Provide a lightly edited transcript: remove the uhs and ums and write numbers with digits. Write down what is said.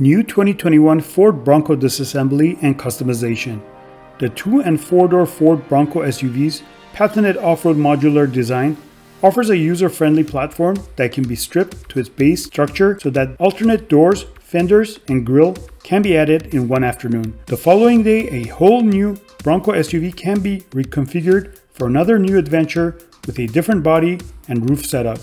New 2021 Ford Bronco disassembly and customization. The 2- and 4-door Ford Bronco SUV's patented off-road modular design offers a user-friendly platform that can be stripped to its base structure so that alternate doors, fenders, and grille can be added in one afternoon. The following day, a whole new Bronco SUV can be reconfigured for another new adventure with a different body and roof setup.